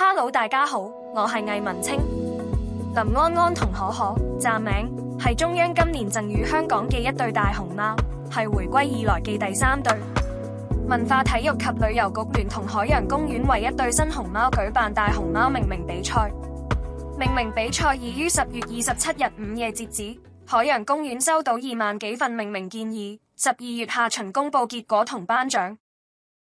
哈嘍大家好，我係魏文清。林安安同可可暫名係中央今年贈予香港嘅一對大熊貓，係回歸以來嘅第3對。文化體育及旅遊局聯同海洋公園為一對新熊貓舉辦大熊貓命名比賽。命名比賽已於10月27日午夜截止，海洋公園收到2萬幾份命名建議，12月下旬公布結果同頒獎。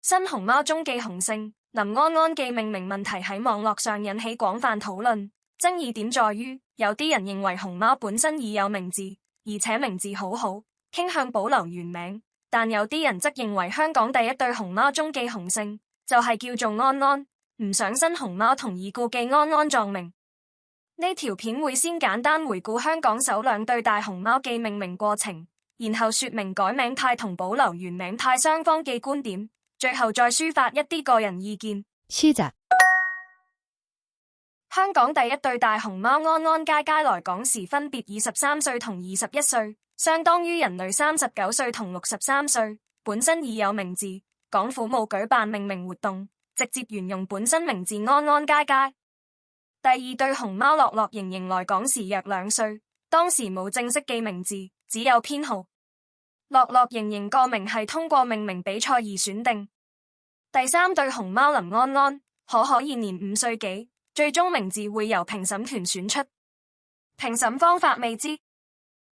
新熊貓中嘅雄性林安安嘅命名問題喺網絡上引起廣泛討論，爭議點在於有啲人認為熊貓本身已有名字，而且名字好好，傾向保留原名，但有啲人則認為香港第一對熊貓中嘅雄性就係叫做安安，唔想新熊貓同已故嘅安安撞名。呢條片會先簡單回顧香港首2對大熊貓嘅命名過程，然後說明改名派同保留原名派雙方嘅觀點，最後再抒發一啲個人意見。香港第一對大熊貓安安佳佳來港時分別23歲同21歲，相當於人類39歲同63歲，本身已有名字，港府冇舉辦命名活動，直接沿用本身名字安安佳佳。第2對熊貓樂樂盈盈來港時約2歲，當時冇正式嘅名字，只有編號。樂樂盈盈個名係通過命名比賽而選定。第3對熊貓林安安、可可現年5歲幾，最終名字會由評審團選出，評審方法未知。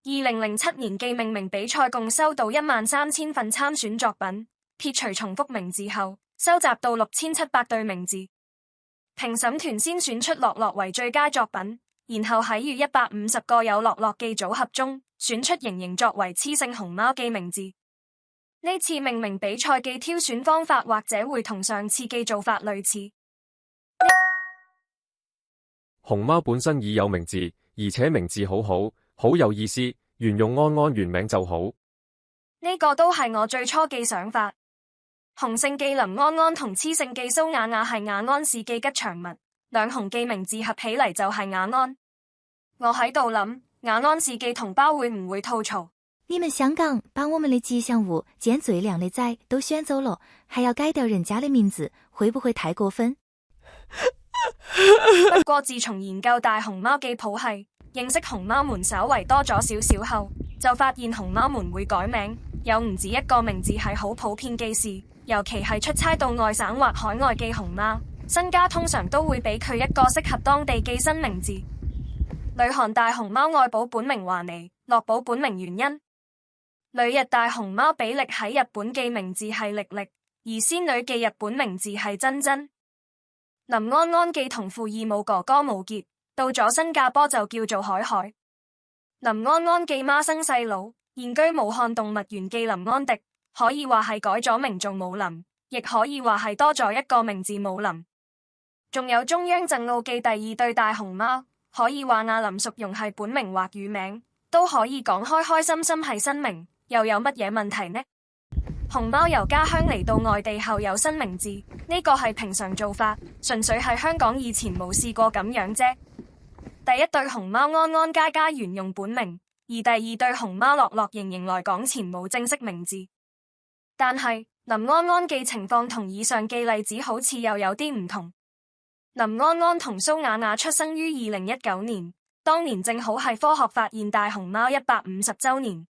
2007年嘅命名比賽共收到13000份參選作品，撇除重複名字後，收集到6700對名字。評審團先選出樂樂為最佳作品，然後喺逾150個有樂樂嘅組合中，選出盈盈作為雌性熊貓嘅名字。呢次命名比賽嘅挑選方法或者會同上次嘅做法類似。熊貓本身已有名字，而且名字好好，好有意思，沿用安安原名就好。呢個都係我最初嘅想法。雄性嘅林安安同雌性嘅蘇雅雅係雅安氏嘅吉祥物，兩雄嘅名字合起嚟就係雅安。我喺度諗，雅安氏嘅同胞會唔會吐槽？你們香港把我們的吉祥物兼最靚的仔都選走了，還要改掉人家的名字，會不會太過分？不過自從研究大熊貓嘅譜系，認識熊貓們稍為多咗少少後，就發現熊貓們會改名，有唔止一個名字係好普遍嘅事。尤其係出差到外省或海外嘅熊貓，身家通常都會俾佢一個適合當地嘅新名字。女韓大熊貓愛寶本名華妮，樂寶本名元欣。女日大熊貓比力喺日本嘅名字係力力，而仙女嘅日本名字係珍珍。林安安嘅同父異母哥哥無傑，到咗新加坡就叫做海海。林安安嘅孖生細佬，現居武漢動物園嘅林安迪。可以話係改咗名做武林，亦可以話係多咗一個名字武林。仲有中央贈澳嘅第2對大熊貓，可以話亞林淑容係本名或乳名，都可以講開開心心係新名，又有乜嘢問題呢？熊貓由家鄉嚟到外地後有新名字，呢個係平常做法，純粹係香港以前冇試過咁樣啫。第1對熊貓安安佳佳沿用本名，而第2對熊貓樂樂盈盈來港前冇正式名字。但係林安安嘅情況同以上嘅例子好似又有啲唔同。林安安同蘇雅雅出生於2019年，當年正好係科學發現大熊貓150周年。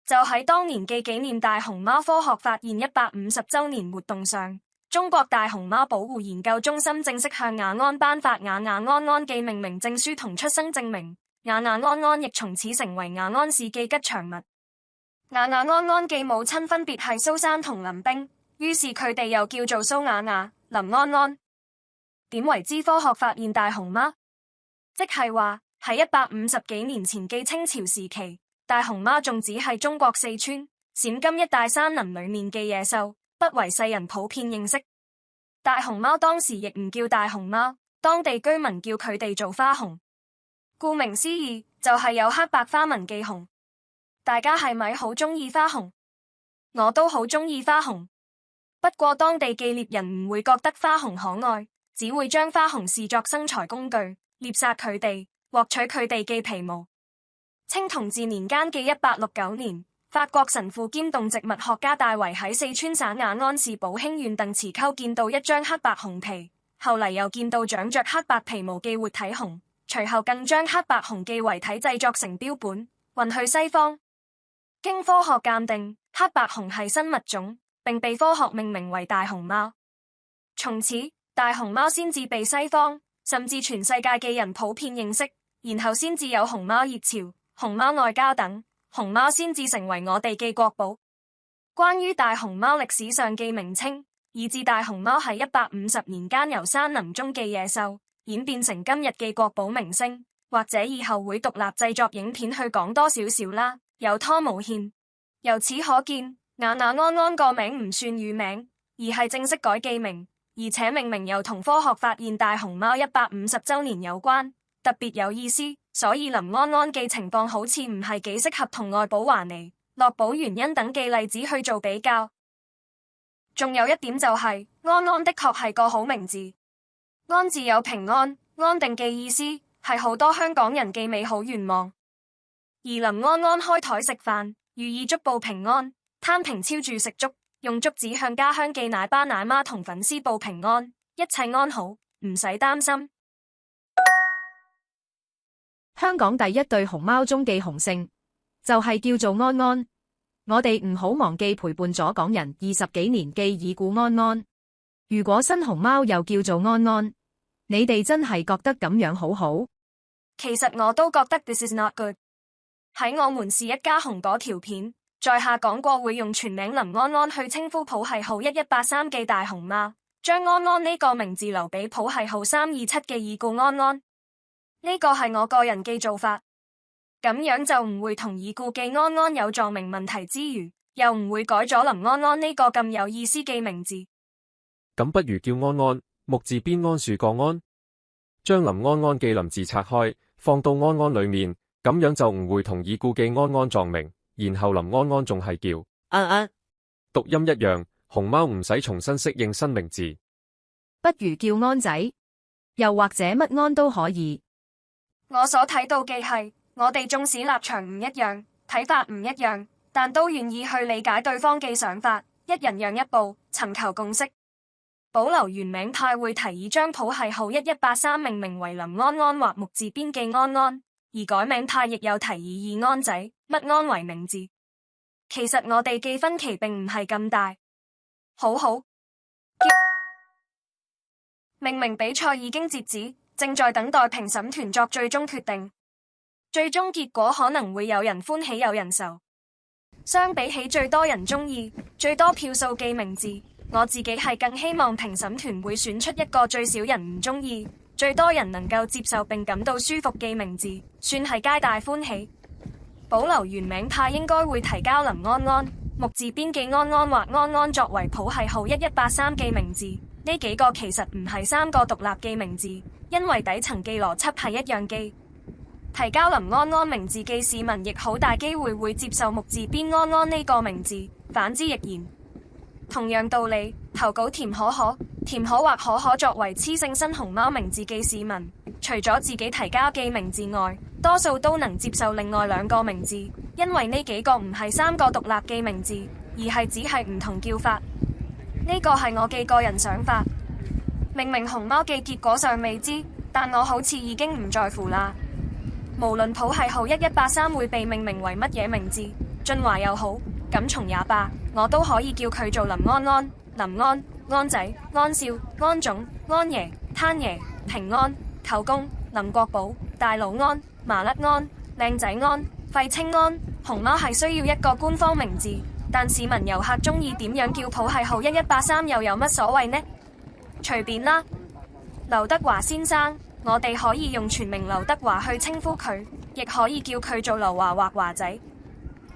就喺當年嘅紀念大熊貓科學發現150周年活動上，中國大熊貓保護研究中心正式向雅安頒發雅雅安安嘅命名證書同出生證明，雅雅安安亦從此成為雅安氏嘅吉祥物。雅雅安安嘅母親分別係蘇珊同林冰，於是佢哋又叫做蘇雅雅、林安安。點為之科學發現大熊貓？即係話喺150幾年前嘅清朝時期，大熊貓仲只係中國四川、陝甘一帶山林裏面嘅野獸，不為世人普遍認識。大熊貓當時亦唔叫大熊貓，當地居民叫佢哋做花熊。顧名思義，就係有黑白花紋嘅熊。大家係咪好鍾意花熊？我都好鍾意花熊。不過當地嘅獵人唔會覺得花熊可愛，只會將花熊視作生財工具，獵殺佢哋，獲取佢哋嘅皮毛。清同治年間嘅1869年，法國神父兼動植物學家戴維喺四川省雅安市寶興縣鄧池溝見到一張黑白熊皮，後嚟又見到長着黑白皮毛記活體熊，隨後更將黑白熊記遺體製作成標本，運去西方。經科學鑑定，黑白熊係新物種，並被科學命名為大熊貓。從此，大熊貓先至被西方甚至全世界嘅人普遍認識，然後先至有熊貓熱潮、熊貓外交等，熊貓先至成為我哋嘅國寶。關於大熊貓歷史上嘅名稱，以至大熊貓係150年間由山林中嘅野獸演變成今日嘅國寶明星，或者以後會獨立製作影片去講多少少啦，有拖無欠。由此可見，雅雅安安個名唔算乳名，而係正式改記名，而且命名又同科學發現大熊貓150周年有關，特別有意思。所以林安安嘅情況好似唔係幾適合同愛寶華尼、樂寶原因等嘅例子去做比較。仲有一點就係，安安的確係個好名字。安字有平安、安定嘅意思，係好多香港人嘅美好願望。而林安安開台食飯，寓意足報平安，攤平超住食粥，用竹子向家鄉嘅奶爸奶媽同粉絲報平安，一切安好，唔使擔心。香港第一對熊貓中嘅雄性，就係叫做安安。我哋唔好忘記陪伴咗港人20幾年嘅已故安安。如果新熊貓又叫做安安，你哋真係覺得咁樣好好？其實我都覺得 this is not good。喺我們是一家熊嗰條片，在下講過會用全名林安安去稱呼譜系號1183嘅大熊貓，將安安呢個名字留俾譜系號327嘅已故安安。呢個係我個人嘅做法，咁樣就唔會同已故嘅安安有撞名問題之餘，又唔會改咗林安安呢個咁有意思嘅名字。咁不如叫安安，木字邊安樹個安，將林安安嘅林字拆開，放到安安裏面，咁樣就唔會同已故嘅安安撞名。然後林安安仲係叫安安，讀音一樣，熊貓唔使重新適應新名字。不如叫安仔，又或者乜安都可以。我所睇到嘅係，我哋縱使立場唔一樣，睇法唔一樣，但都願意去理解對方嘅想法，一人讓一步，尋求共識。保留原名派會提議將譜系號1183命名為林安安或木字邊嘅安安，而改名派亦有提議以安仔、乜安為名字。其實我哋嘅分歧並唔係咁大。好，命名比賽已經截止，正在等待評審團作最終決定。最終結果可能會有人歡喜有人愁。相比起最多人中意、最多票數嘅名字，我自己係更希望評審團會選出一個最少人唔中意、最多人能夠接受並感到舒服嘅名字，算係皆大歡喜。保留原名派應該會提交林安安、木字邊嘅安安或安安作為譜系號1183嘅名字。呢幾個其實唔係三個獨立嘅名字，因為底層嘅邏輯係一樣嘅。提交林安安名字嘅市民亦好大機會會接受木字邊安安呢個名字，反之亦然。同樣道理，投稿甜可可或可可作為雌性新熊貓名字嘅市民，除咗自己提交嘅名字外，多數都能接受另外兩個名字，因為呢幾個唔係三個獨立嘅名字，而係只係唔同叫法。呢個係我嘅個人想法。命名熊貓嘅結果尚未知，但我好似已經唔在乎啦。無論譜系號1183會被命名為乜嘢名字，俊華又好，錦松也罷，我都可以叫佢做林安安、林安、安仔、安少、安總、安爺、攤爺、平安、舅公、林國寶、大佬安、麻甩安、靚仔安、廢青安。熊貓係需要一個官方名字，但市民遊客中意點樣叫譜系號1183又有乜所謂呢？隨便啦。劉德華先生，我哋可以用全名劉德華去稱呼佢，亦可以叫佢做劉華或華仔。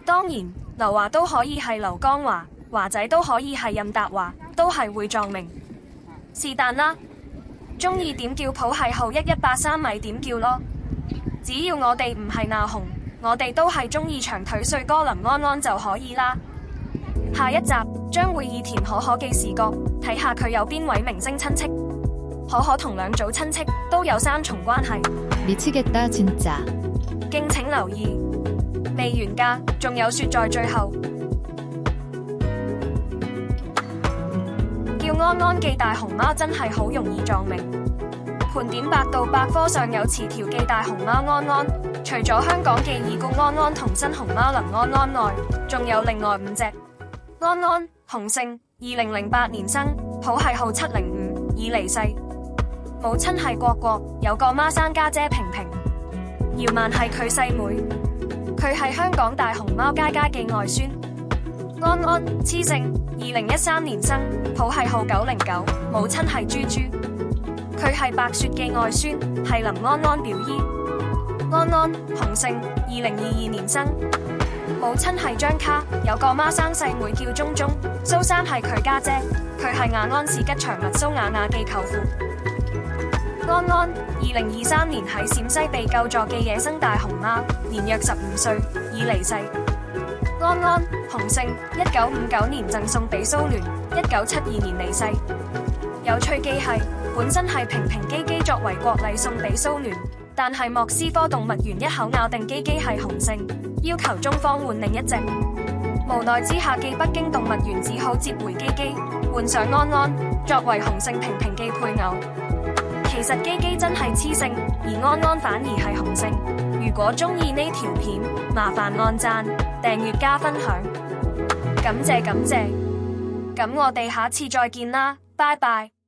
當然，劉華都可以係劉江華，華仔都可以係任達華，都係會撞名。是但啦，中意點叫譜系號1183咪點叫咯。只要我哋唔係鬧熊，我哋都係中意長腿帥哥林安安就可以啦。下一集將會以甜可可嘅視角睇下佢有邊位明星親戚。可可同兩組親戚都有三重關係。미치겠다 진짜。敬請留意。未完㗎，仲有說在最後。叫安安記大熊貓真係好容易撞名。盤點百度百科上有詞條記大熊貓安安，除咗香港記已故安安同新熊貓林安安外，仲有另外5隻。安安，雄性，2008年生，譜系號705，已離世。母親係國國，有個孖生家姐平平。姚曼係佢細妹，佢係香港大熊貓佳佳嘅外孫。安安，雌性，2013年生，譜系號909，母親係豬豬。佢係白雪嘅外孫，係林安安表姨。安安，雄性，2022年生，母親係張卡，有個孖生細妹叫中中。蘇珊係佢家姐，佢係雅安士吉祥物蘇雅雅嘅舅父。安安，2023年喺陝西被救助嘅野生大熊貓，年約15歲，已離世。安安，雄性，1959年贈送俾蘇聯，1972年離世。有趣嘅係，本身係平平基基作為國禮送俾蘇聯，但係莫斯科動物園一口咬定基基係雄性，要求中方換另一隻。無奈之下嘅北京動物園只好接回基基，換上安安作為雄性平平嘅配偶。其實基基真係雌性，而安安反而係雄性。如果中意呢條片，麻煩按讚、訂閱加分享，感謝。咁我哋下次再見啦，拜拜。